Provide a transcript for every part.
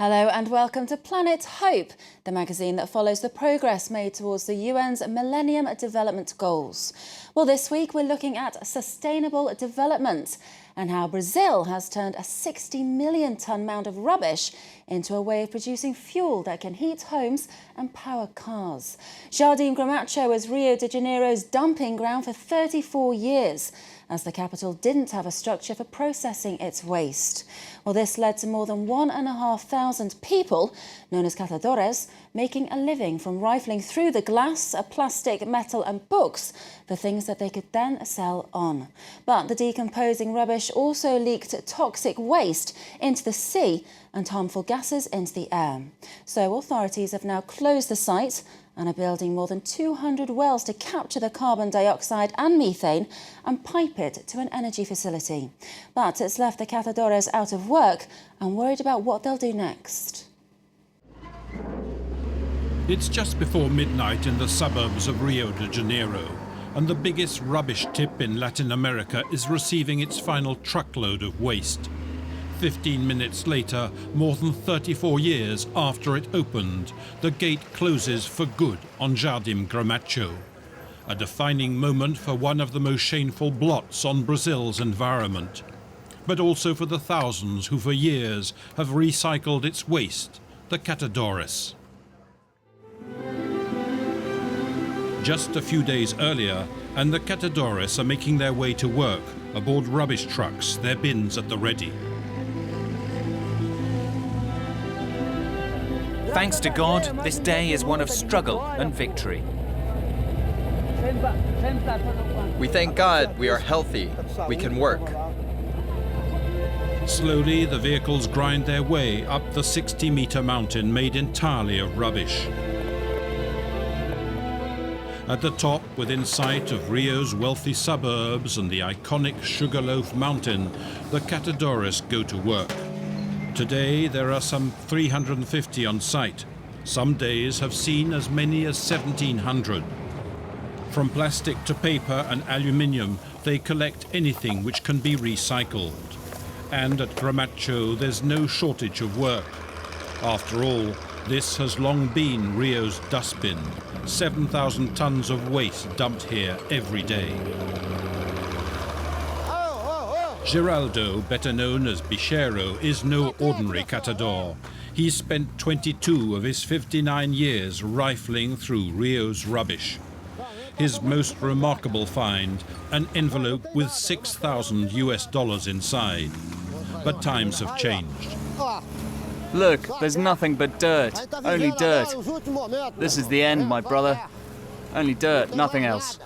Hello and welcome to Planet Hope, the magazine that follows the progress made towards the UN's Millennium Development Goals. Well, this week we're looking at sustainable development and how Brazil has turned a 60 million tonne mound of rubbish into a way of producing fuel that can heat homes and power cars. Jardim Gramacho was Rio de Janeiro's dumping ground for 34 years, as the capital didn't have a structure for processing its waste. Well, this led to more than 1,500 people, known as catadores, making a living from rifling through the glass, plastic, metal and books for things that they could then sell on. But the decomposing rubbish also leaked toxic waste into the sea and harmful gases into the air. So authorities have now closed the site and are building more than 200 wells to capture the carbon dioxide and methane and pipe it to an energy facility. But it's left the catadores out of work and worried about what they'll do next. It's just before midnight in the suburbs of Rio de Janeiro, and the biggest rubbish tip in Latin America is receiving its final truckload of waste. 15 minutes later, more than 34 years after it opened, the gate closes for good on Jardim Gramacho, a defining moment for one of the most shameful blots on Brazil's environment, but also for the thousands who for years have recycled its waste, the catadores. Just a few days earlier, and the catadores are making their way to work aboard rubbish trucks, their bins at the ready. Thanks to God, this day is one of struggle and victory. We thank God we are healthy, we can work. Slowly, the vehicles grind their way up the 60-meter mountain made entirely of rubbish. At the top, within sight of Rio's wealthy suburbs and the iconic Sugarloaf Mountain, the catadores go to work. Today, there are some 350 on site. Some days have seen as many as 1,700. From plastic to paper and aluminium, they collect anything which can be recycled. And at Gramacho, there's no shortage of work. After all, this has long been Rio's dustbin. 7,000 tons of waste dumped here every day. Geraldo, better known as Bicheiro, is no ordinary catador. He's spent 22 of his 59 years rifling through Rio's rubbish. His most remarkable find, an envelope with $6,000 inside. But times have changed. Look, there's nothing but dirt, only dirt. This is the end, my brother. Only dirt, nothing else.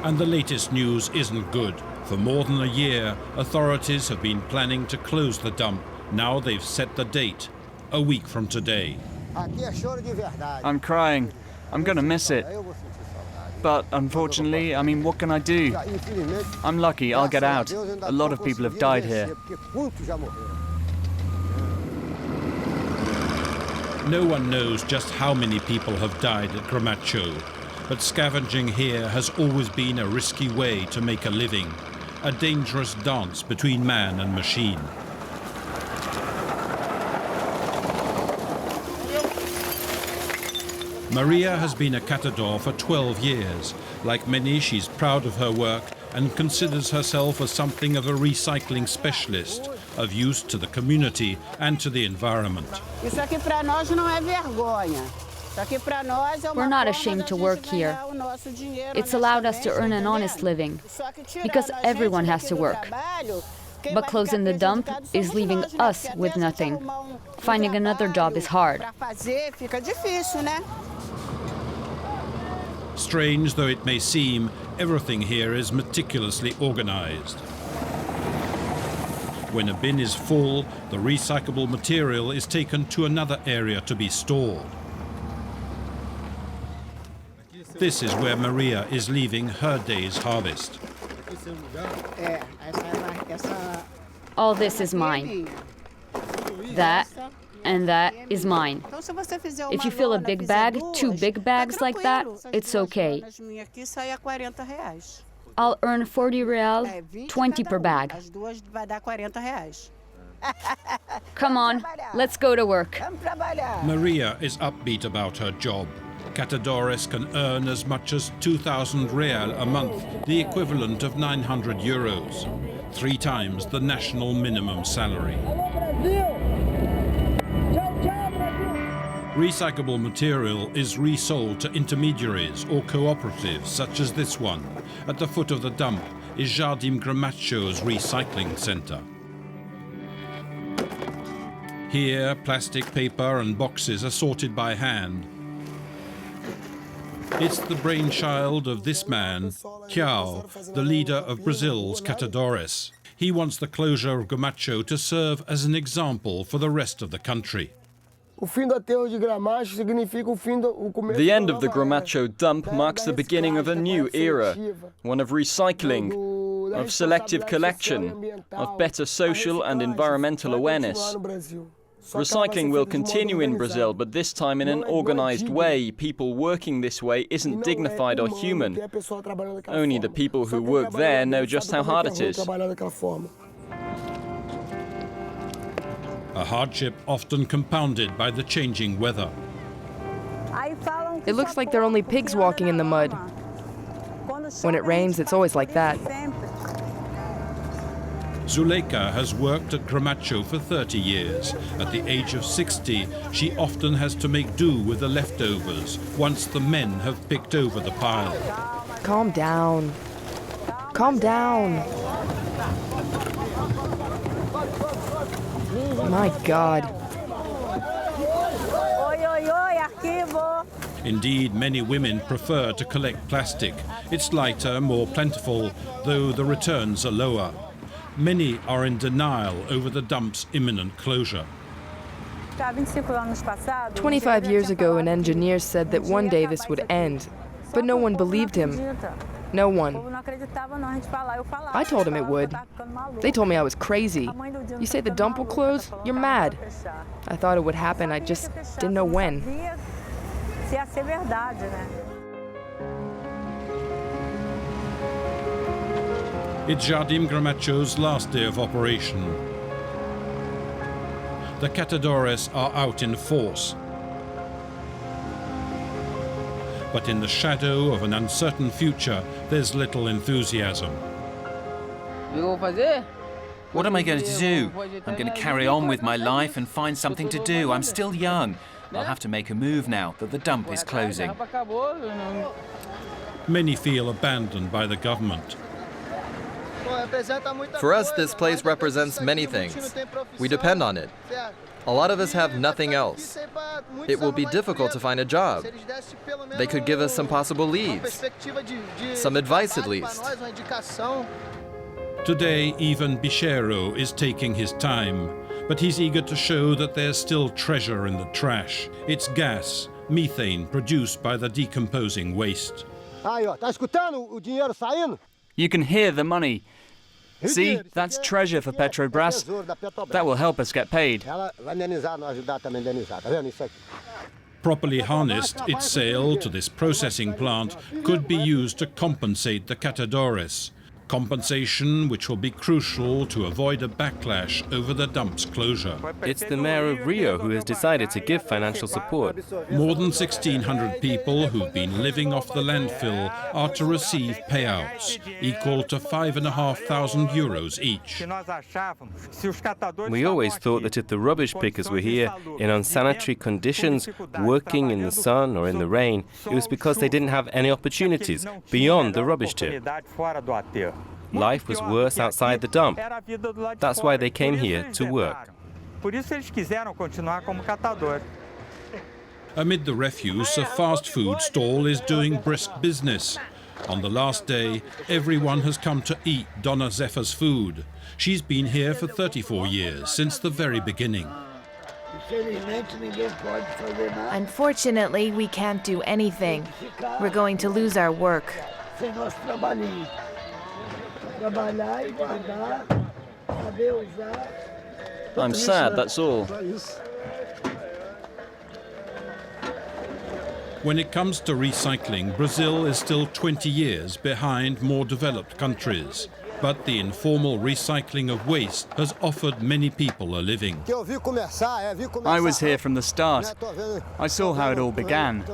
And the latest news isn't good. For more than a year, authorities have been planning to close the dump. Now they've set the date, a week from today. I'm crying. I'm gonna miss it. But unfortunately, what can I do? I'm lucky, I'll get out. A lot of people have died here. No one knows just how many people have died at Gramacho, but scavenging here has always been a risky way to make a living. A dangerous dance between man and machine. Maria has been a catador for 12 years. Like many, she's proud of her work and considers herself as something of a recycling specialist, of use to the community and to the environment. We're not ashamed to work here. It's allowed us to earn an honest living, because everyone has to work. But closing the dump is leaving us with nothing. Finding another job is hard. Strange though it may seem, everything here is meticulously organized. When a bin is full, the recyclable material is taken to another area to be stored. This is where Maria is leaving her day's harvest. All this is mine. That and that is mine. If you fill a big bag, 2 big bags like that, it's okay. I'll earn 40 real, 20 per bag. Come on, let's go to work. Maria is upbeat about her job. Catadores can earn as much as 2,000 real a month, the equivalent of 900 euros, 3 times the national minimum salary. Recyclable material is resold to intermediaries or cooperatives such as this one. At the foot of the dump is Jardim Gramacho's recycling centre. Here, plastic, paper and boxes are sorted by hand. It's the brainchild of this man, Tiao, the leader of Brazil's Catadores. He wants the closure of Gramacho to serve as an example for the rest of the country. The end of the Gramacho dump marks the beginning of a new era, one of recycling, of selective collection, of better social and environmental awareness. Recycling will continue in Brazil, but this time in an organized way. People working this way isn't dignified or human. Only the people who work there know just how hard it is. A hardship often compounded by the changing weather. It looks like there are only pigs walking in the mud. When it rains, it's always like that. Zuleika has worked at Gramacho for 30 years. At the age of 60, she often has to make do with the leftovers once the men have picked over the pile. Calm down. Calm down. My God. Indeed, many women prefer to collect plastic. It's lighter, more plentiful, though the returns are lower. Many are in denial over the dump's imminent closure. 25 years ago, an engineer said that one day this would end, but no one believed him. No one. I told him it would. They told me I was crazy. You say the dump will close? You're mad. I thought it would happen, I just didn't know when. It's Jardim Gramacho's last day of operation. The Catadores are out in force. But in the shadow of an uncertain future, there's little enthusiasm. What am I going to do? I'm going to carry on with my life and find something to do. I'm still young. I'll have to make a move now that the dump is closing. Many feel abandoned by the government. For us, this place represents many things. We depend on it. A lot of us have nothing else. It will be difficult to find a job. They could give us some possible leads, some advice at least. Today, even Bicheiro is taking his time, but he's eager to show that there's still treasure in the trash. It's gas, methane, produced by the decomposing waste. You can hear the money. See, that's treasure for Petrobras. That will help us get paid. Properly harnessed, its sale to this processing plant could be used to compensate the Catadores. Compensation which will be crucial to avoid a backlash over the dump's closure. It's the mayor of Rio who has decided to give financial support. More than 1,600 people who've been living off the landfill are to receive payouts equal to 5,500 euros each. We always thought that if the rubbish pickers were here in unsanitary conditions, working in the sun or in the rain, it was because they didn't have any opportunities beyond the rubbish tip. Life was worse outside the dump. That's why they came here to work. Amid the refuse, a fast food stall is doing brisk business. On the last day, everyone has come to eat Donna Zepha's food. She's been here for 34 years, since the very beginning. Unfortunately, we can't do anything. We're going to lose our work. I'm sad, that's all. When it comes to recycling, Brazil is still 20 years behind more developed countries. But the informal recycling of waste has offered many people a living. I was here from the start. I saw how it all began.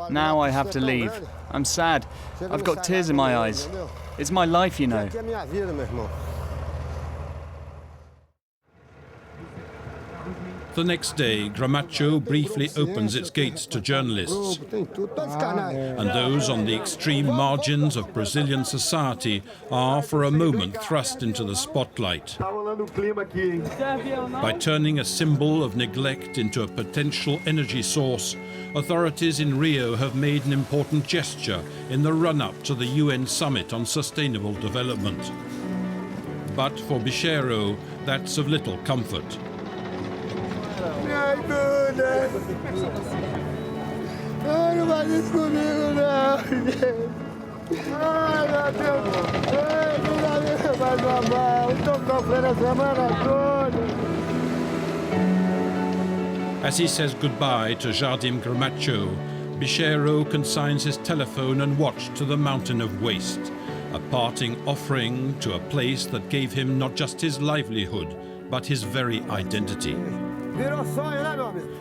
Now I have to leave. I'm sad. I've got tears in my eyes. It's my life, you know. The next day, Gramacho briefly opens its gates to journalists. And those on the extreme margins of Brazilian society are for a moment thrust into the spotlight. By turning a symbol of neglect into a potential energy source, authorities in Rio have made an important gesture in the run-up to the UN Summit on Sustainable Development. But for Bicheiro, that's of little comfort. As he says goodbye to Jardim Gramacho, Bicheiro consigns his telephone and watch to the mountain of waste, a parting offering to a place that gave him not just his livelihood, but his very identity.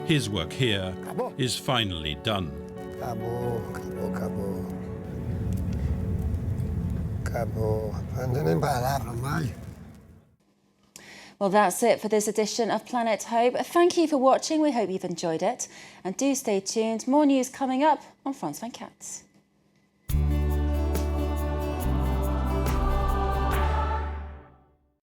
His work here is finally done. Well, that's it for this edition of Planet Hope. Thank you for watching. We hope you've enjoyed it. And do stay tuned. More news coming up on France 24.